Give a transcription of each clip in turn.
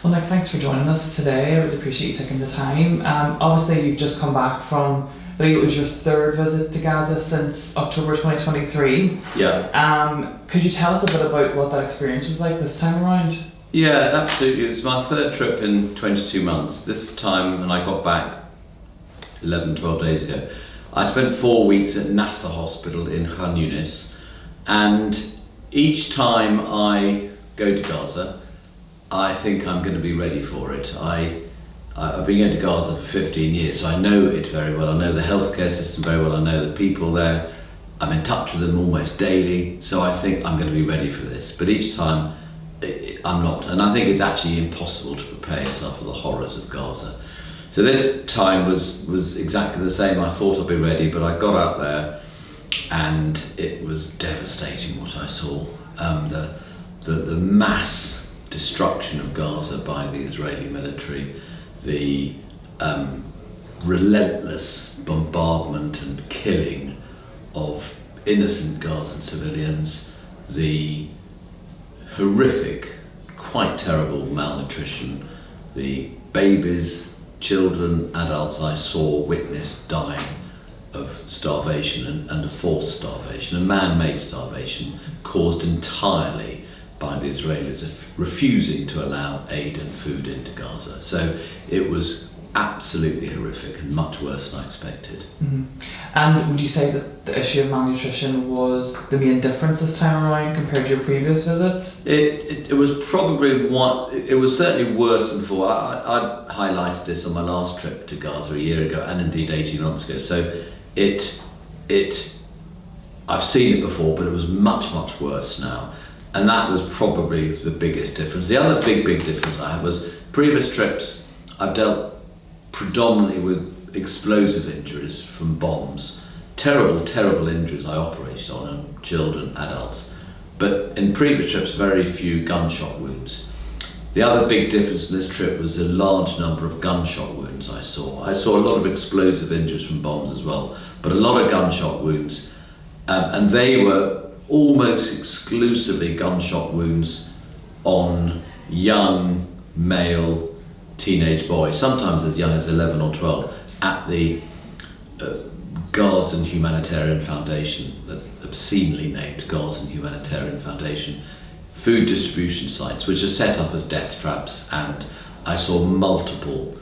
Well, Nick, thanks for joining us today. I really appreciate you taking the time. Obviously, you've just come back from, I believe it was your third visit to Gaza since October 2023. Yeah. Could you tell us a bit about what that experience was like this time around? Yeah, absolutely. It was my third trip in 22 months. This time, and I got back 11, 12 days ago, I spent 4 weeks at Nasser Hospital in Khan Yunis, and each time I go to Gaza, I think I'm going to be ready for it. I've been going to Gaza for 15 years, so I know it very well. I know the healthcare system very well. I know the people there. I'm in touch with them almost daily, so I think I'm going to be ready for this. But each time, I'm not, and I think it's actually impossible to prepare yourself for the horrors of Gaza. So this time was exactly the same. I thought I'd be ready, but I got out there, and it was devastating what I saw. The mass destruction of Gaza by the Israeli military, the relentless bombardment and killing of innocent Gazan civilians, the horrific, quite terrible malnutrition, the babies, children, adults I saw, witnessed dying of starvation and a forced starvation, a man-made starvation caused entirely by the Israelis refusing to allow aid and food into Gaza. So it was absolutely horrific and much worse than I expected. Mm-hmm. And would you say that the issue of malnutrition was the main difference this time around compared to your previous visits? It was probably one. It was certainly worse than before. I highlighted this on my last trip to Gaza a year ago, and indeed 18 months ago. So I've seen it before, but it was much worse now. And that was probably the biggest difference. The other big difference I had was previous trips I've dealt predominantly with explosive injuries from bombs. Terrible injuries I operated on children, adults. But in previous trips, very few gunshot wounds. The other big difference in this trip was the large number of gunshot wounds I saw. I saw a lot of explosive injuries from bombs as well, but a lot of gunshot wounds. And they were almost exclusively gunshot wounds on young male teenage boys, sometimes as young as 11 or 12, at the Gazan Humanitarian Foundation, the obscenely named Gazan Humanitarian Foundation, food distribution sites, which are set up as death traps, and I saw multiple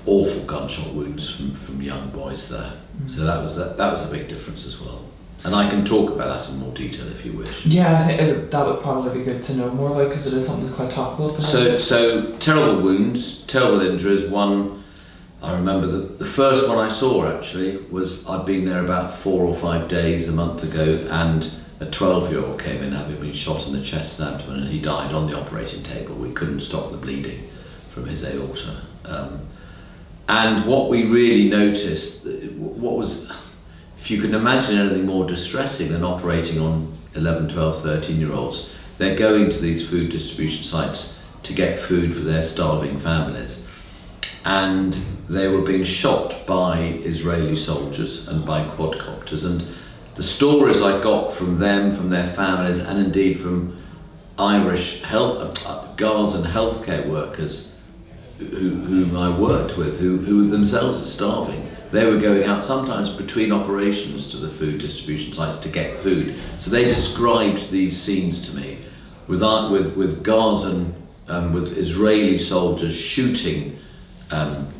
awful gunshot wounds from young boys there. So that was a big difference as well. And I can talk about that in more detail if you wish. Yeah, I think that would probably be good to know more about, because it is something that's quite topical. So terrible wounds, terrible injuries. One, I remember the first one I saw actually was, I'd been there about 4 or 5 days a month ago, and a 12-year-old came in having been shot in the chest and abdomen, and he died on the operating table. We couldn't stop the bleeding from his aorta. And what we really noticed, what was, if you can imagine anything more distressing than operating on 11, 12, 13-year-olds, they're going to these food distribution sites to get food for their starving families. And they were being shot by Israeli soldiers and by quadcopters. And the stories I got from them, from their families, and indeed from Irish Gazan healthcare workers whom I worked with, who themselves are starving. They were going out sometimes between operations to the food distribution sites to get food. So they described these scenes to me with Gazan, with Israeli soldiers shooting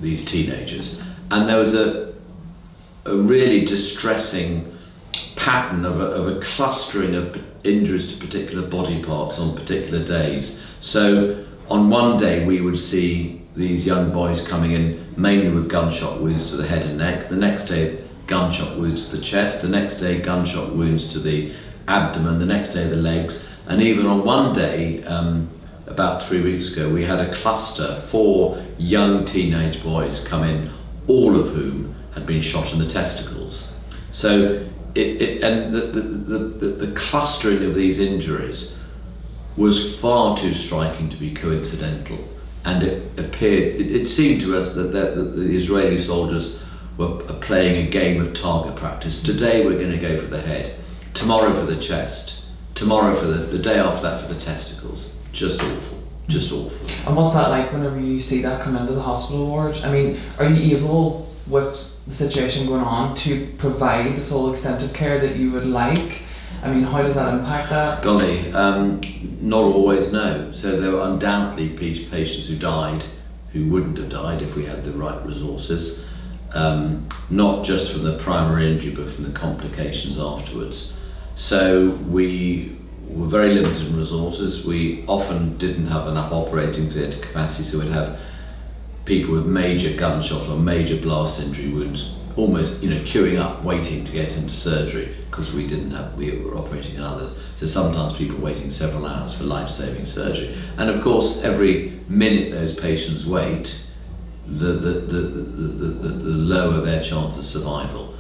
these teenagers. And there was a really distressing pattern of a clustering of injuries to particular body parts on particular days. So on one day we would see these young boys coming in mainly with gunshot wounds to the head and neck. The next day, gunshot wounds to the chest. The next day, gunshot wounds to the abdomen. The next day, the legs. And even on one day, about 3 weeks ago, we had a cluster, 4 young teenage boys come in, all of whom had been shot in the testicles. So the clustering of these injuries was far too striking to be coincidental. And it seemed to us that the Israeli soldiers were playing a game of target practice. Today we're going to go for the head, tomorrow for the chest, tomorrow for the day after that for the testicles. Just awful. just awful. And what's that like whenever you see that come into the hospital ward? I mean, are you able, with the situation going on, to provide the full extent of care that you would like? I mean, how does that impact that? Golly, not always, no. So there were undoubtedly patients who died who wouldn't have died if we had the right resources, not just from the primary injury but from the complications afterwards. So we were very limited in resources. We often didn't have enough operating theatre capacity, so we'd have people with major gunshot or major blast injury wounds almost, queuing up, waiting to get into surgery because we were operating on others. So sometimes people waiting several hours for life-saving surgery. And of course, every minute those patients wait, the lower their chance of survival.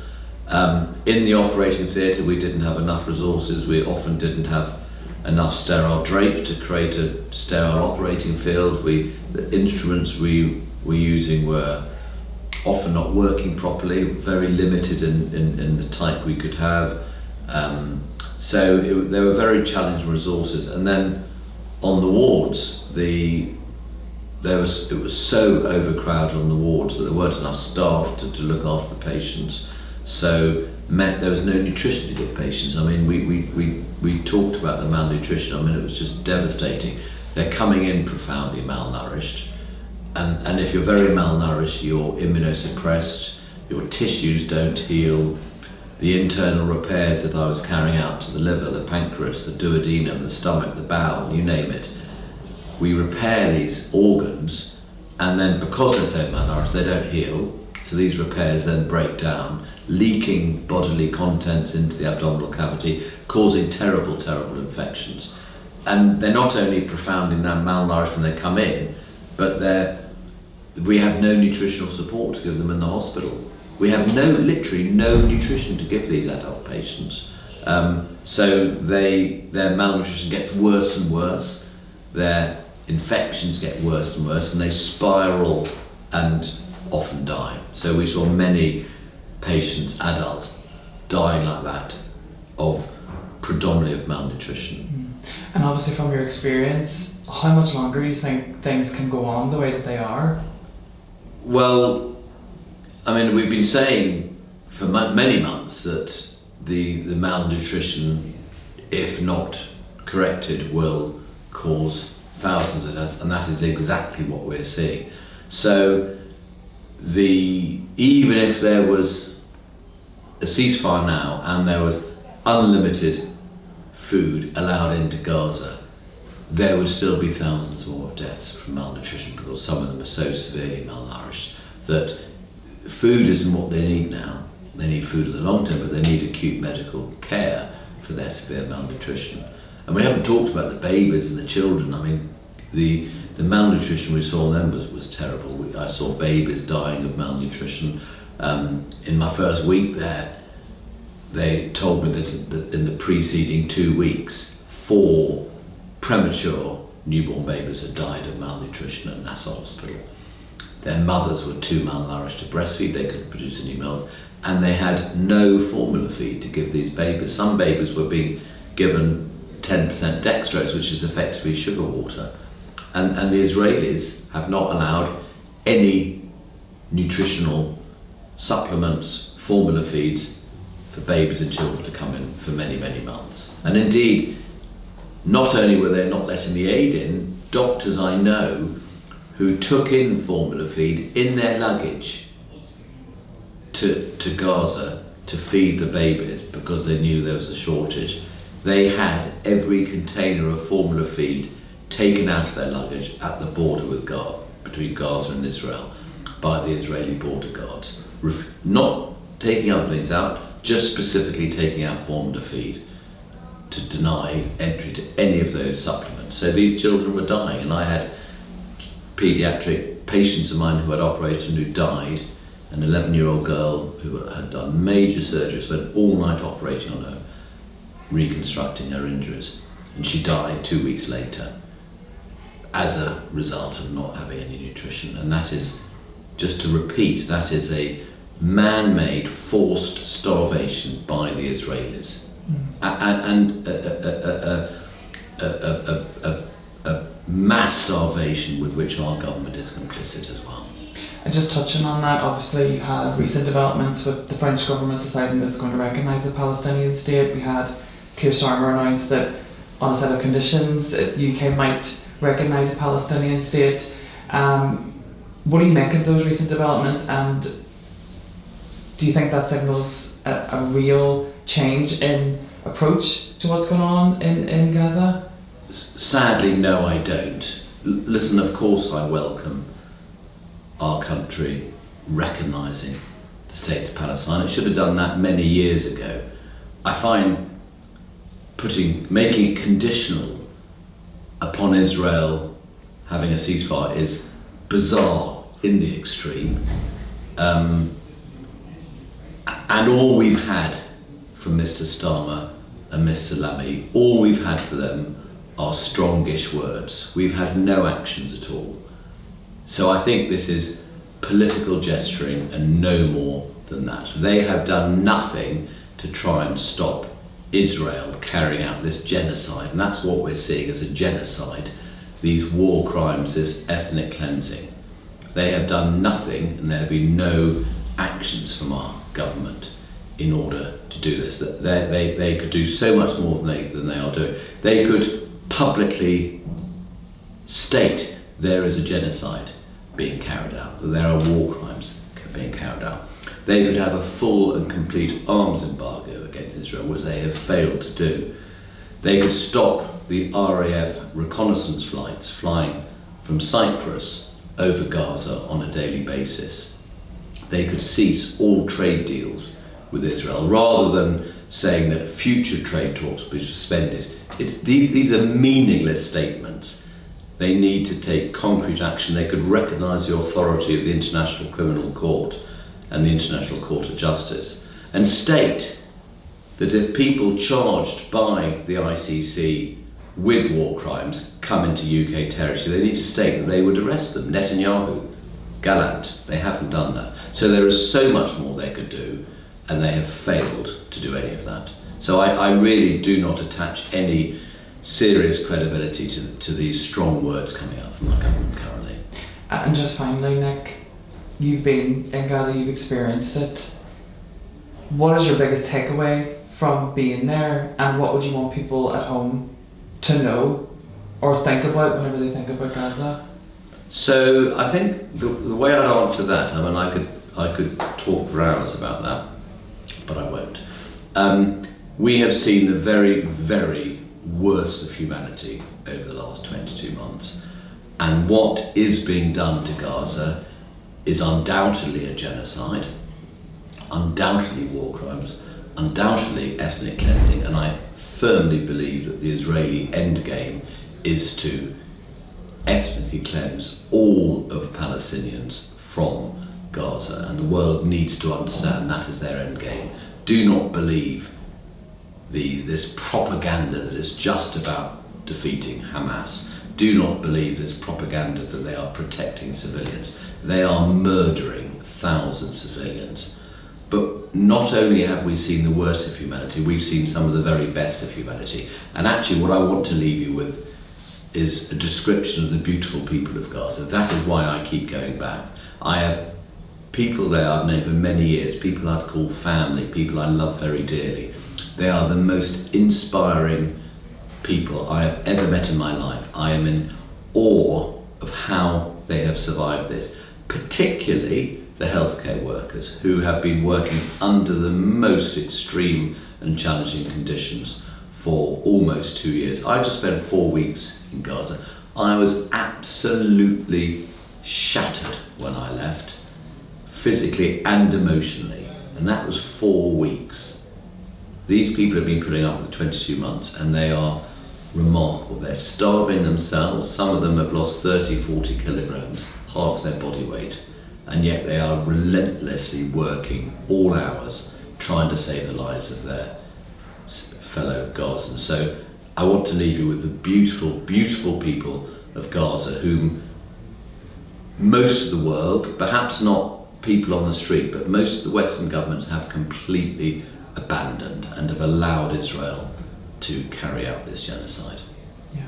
In the operating theatre, we didn't have enough resources. We often didn't have enough sterile drape to create a sterile operating field. The instruments we were using were often not working properly, very limited in the type we could have. There were very challenging resources. And then on the wards, it was so overcrowded on the wards that there weren't enough staff to look after the patients. So meant there was no nutrition to give patients. I mean, we talked about the malnutrition. I mean, it was just devastating. They're coming in profoundly malnourished. And if you're very malnourished, you're immunosuppressed, your tissues don't heal, the internal repairs that I was carrying out to the liver, the pancreas, the duodenum, the stomach, the bowel, you name it, we repair these organs, and then because they're so malnourished, they don't heal, so these repairs then break down, leaking bodily contents into the abdominal cavity, causing terrible, terrible infections. And they're not only profoundly malnourished when they come in, but we have no nutritional support to give them in the hospital. We have literally no nutrition to give these adult patients. So their malnutrition gets worse and worse, their infections get worse and worse, and they spiral and often die. So we saw many patients, adults, dying like that predominantly of malnutrition. And obviously from your experience, how much longer do you think things can go on the way that they are? Well, I mean, we've been saying for many months that the malnutrition, if not corrected, will cause thousands of deaths, and that is exactly what we're seeing. So even if there was a ceasefire now and there was unlimited food allowed into Gaza, there would still be thousands more of deaths from malnutrition because some of them are so severely malnourished that food isn't what they need now. They need food in the long term, but they need acute medical care for their severe malnutrition. And we haven't talked about the babies and the children. I mean, the malnutrition we saw then was terrible. I saw babies dying of malnutrition. In my first week there, they told me that in the preceding 2 weeks, 4 premature newborn babies had died of malnutrition at Nasser Hospital. Their mothers were too malnourished to breastfeed, they couldn't produce any milk, and they had no formula feed to give these babies. Some babies were being given 10% dextrose, which is effectively sugar water. And the Israelis have not allowed any nutritional supplements, formula feeds for babies and children to come in for many, many months. And indeed, not only were they not letting the aid in, doctors I know who took in formula feed in their luggage to Gaza to feed the babies because they knew there was a shortage. They had every container of formula feed taken out of their luggage at the border between Gaza and Israel by the Israeli border guards. Not taking other things out, just specifically taking out formula feed to deny entry to any of those supplements. So these children were dying, and I had paediatric patients of mine who had operated and who died. An 11-year-old girl who had done major surgery, spent all night operating on her, reconstructing her injuries, and she died 2 weeks later as a result of not having any nutrition. And that is, just to repeat, that is a man-made forced starvation by the Israelis. And mass starvation with which our government is complicit as well. And just touching on that, obviously you have recent developments with the French government deciding that it's going to recognise the Palestinian state. We had Keir Starmer announce that on a set of conditions the UK might recognise the Palestinian state. What do you make of those recent developments, and do you think that signals a real change in approach to what's going on in Gaza? Sadly, no, I don't. Listen, of course I welcome our country recognising the state of Palestine. It should have done that many years ago. I find making it conditional upon Israel having a ceasefire is bizarre in the extreme. And all we've had from Mr. Starmer and Mr. Lamy, all we've had for them are strongish words. We've had no actions at all. So I think this is political gesturing and no more than that. They have done nothing to try and stop Israel carrying out this genocide, and that's what we're seeing as a genocide, these war crimes, this ethnic cleansing. They have done nothing, and there have been no actions from our government in order to do this. They could do so much more than they are doing. They could publicly state there is a genocide being carried out, that there are war crimes being carried out. They could have a full and complete arms embargo against Israel, which they have failed to do. They could stop the RAF reconnaissance flights flying from Cyprus over Gaza on a daily basis. They could cease all trade deals with Israel, rather than saying that future trade talks will be suspended. These are meaningless statements. They need to take concrete action. They could recognise the authority of the International Criminal Court and the International Court of Justice, and state that if people charged by the ICC with war crimes come into UK territory, they need to state that they would arrest them. Netanyahu, Gallant, they haven't done that. So there is so much more they could do, and they have failed to do any of that. So I really do not attach any serious credibility to these strong words coming out from our government currently. And just finally, Nick, you've been in Gaza, you've experienced it. What is your biggest takeaway from being there, and what would you want people at home to know or think about whenever they think about Gaza? So I think the way I'd answer that, I mean, I could talk for hours about that, but I won't. We have seen the very, very worst of humanity over the last 22 months, and what is being done to Gaza is undoubtedly a genocide, undoubtedly war crimes, undoubtedly ethnic cleansing, and I firmly believe that the Israeli endgame is to ethnically cleanse all of Palestinians from Gaza, and the world needs to understand that is their endgame. Do not believe this propaganda that is just about defeating Hamas. Do not believe this propaganda that they are protecting civilians. They are murdering thousands of civilians. But not only have we seen the worst of humanity, we've seen some of the very best of humanity. And actually what I want to leave you with is a description of the beautiful people of Gaza. That is why I keep going back. I have people there I've known for many years, people I'd call family, people I love very dearly. They are the most inspiring people I have ever met in my life. I am in awe of how they have survived this, particularly the healthcare workers who have been working under the most extreme and challenging conditions for almost 2 years. I just spent 4 weeks in Gaza. I was absolutely shattered when I left, physically and emotionally, and that was 4 weeks. These people have been putting up with 22 months, and they are remarkable. They're starving themselves. Some of them have lost 30, 40 kilograms, half their body weight, and yet they are relentlessly working all hours trying to save the lives of their fellow Gazans. So I want to leave you with the beautiful, beautiful people of Gaza, whom most of the world, perhaps not people on the street, but most of the Western governments have completely abandoned and have allowed Israel to carry out this genocide. Yeah.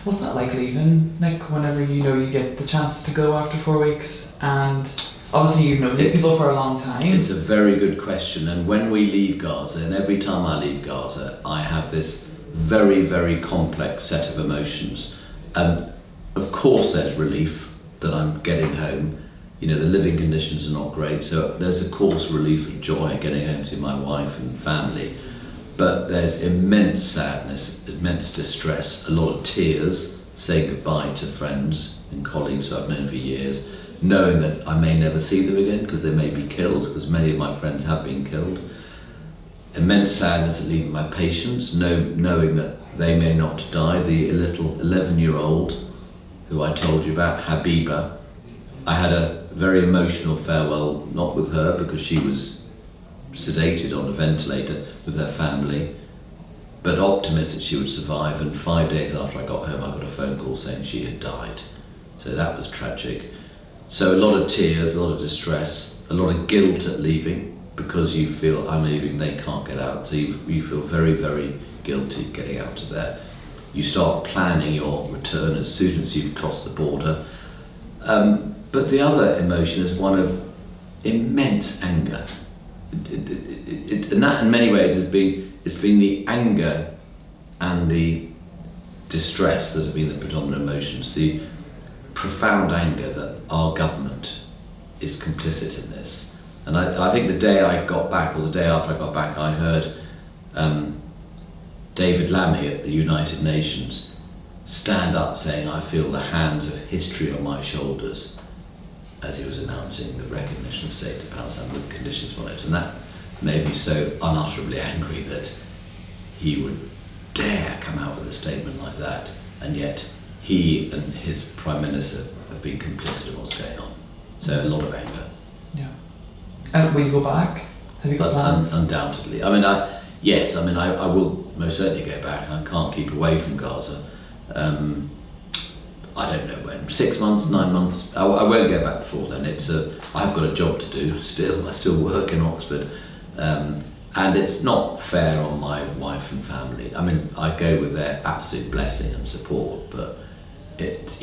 What's that like leaving, Nick, whenever you know you get the chance to go after 4 weeks, and obviously you've known these people for a long time? It's a very good question, and when we leave Gaza, and every time I leave Gaza, I have this very, very complex set of emotions. Of course there's relief that I'm getting home. You know, the living conditions are not great, so there's of course relief and joy getting home to my wife and family. But there's immense sadness, immense distress, a lot of tears, saying goodbye to friends and colleagues who I've known for years, knowing that I may never see them again because they may be killed, because many of my friends have been killed. Immense sadness at leaving my patients, knowing that they may not die. The little 11-year-old who I told you about, Habiba, I had a very emotional farewell, not with her because she was sedated on a ventilator with her family, but optimistic she would survive, and 5 days after I got home I got a phone call saying she had died. So that was tragic. So a lot of tears, a lot of distress, a lot of guilt at leaving, because you feel I'm leaving, they can't get out, so you feel very, very guilty getting out of there. You start planning your return as soon as you've crossed the border. But the other emotion is one of immense anger. And that in many ways it's been the anger and the distress that have been the predominant emotions, the profound anger that our government is complicit in this. And I think the day I got back, or the day after I got back, I heard David Lammy at the United Nations stand up saying, "I feel the hands of history on my shoulders," as he was announcing the recognition of the state of Palestine with conditions on it. And that made me so unutterably angry that he would dare come out with a statement like that, and yet he and his Prime Minister have been complicit in what's going on. So a lot of anger. Yeah. And will you go back? Have you got plans? Undoubtedly. I will most certainly go back. I can't keep away from Gaza. I don't know when, 6 months, 9 months. I won't go back before then. I've got a job to do still. I still work in Oxford. And it's not fair on my wife and family. I mean, I go with their absolute blessing and support, but it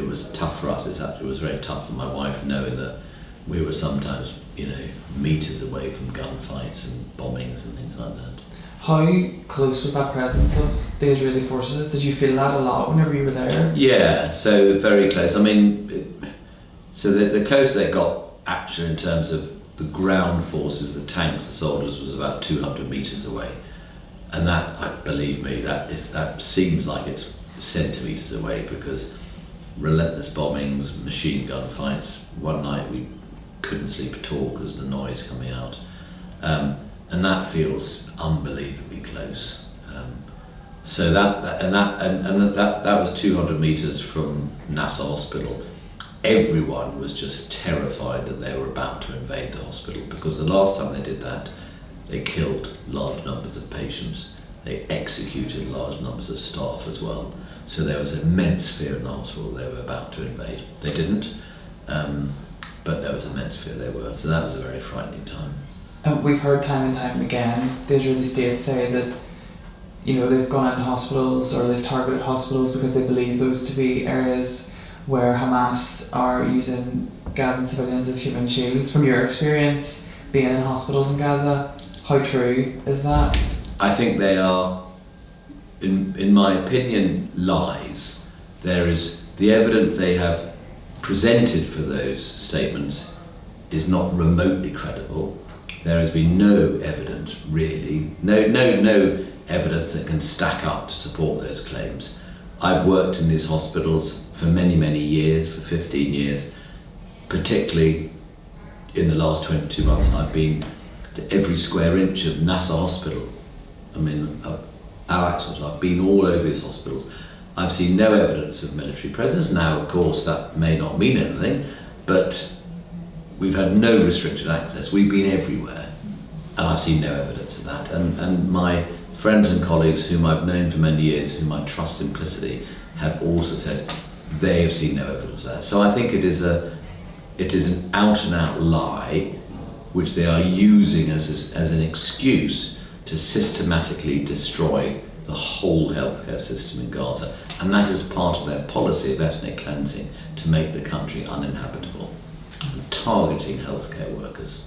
was tough for us. It was very tough for my wife, knowing that we were sometimes, meters away from gunfights and bombings and things like that. How close was that presence of the Israeli forces? Did you feel that a lot whenever you were there? Yeah, so very close. I mean, so the closer they got, actually, in terms of the ground forces, the tanks, the soldiers, was about 200 meters away. And that, believe me, that seems like it's centimeters away, because relentless bombings, machine gun fights. One night we couldn't sleep at all because of the noise coming out. And that feels unbelievably close. So that was 200 meters from Nasser Hospital. Everyone was just terrified that they were about to invade the hospital, because the last time they did that, they killed large numbers of patients. They executed large numbers of staff as well. So there was immense fear in the hospital they were about to invade. They didn't, but there was immense fear they were. So that was a very frightening time. We've heard time and time again the Israeli state say that they've gone into hospitals, or they've targeted hospitals because they believe those to be areas where Hamas are using Gazan civilians as human shields. From your experience being in hospitals in Gaza, how true is that? I think they are, in my opinion, lies. There is the evidence they have presented for those statements is not remotely credible. There has been no evidence, really, no evidence that can stack up to support those claims. I've worked in these hospitals for many, many years, for 15 years, particularly in the last 22 months. I've been to every square inch of Nasser Hospital. I mean, our access, I've been all over these hospitals. I've seen no evidence of military presence. Now, of course, that may not mean anything, but we've had no restricted access. We've been everywhere, and I've seen no evidence of that. And my friends and colleagues whom I've known for many years, whom I trust implicitly, have also said they have seen no evidence of that. So I think it is an out-and-out lie, which they are using as an excuse to systematically destroy the whole healthcare system in Gaza, and that is part of their policy of ethnic cleansing to make the country uninhabitable, and targeting healthcare workers.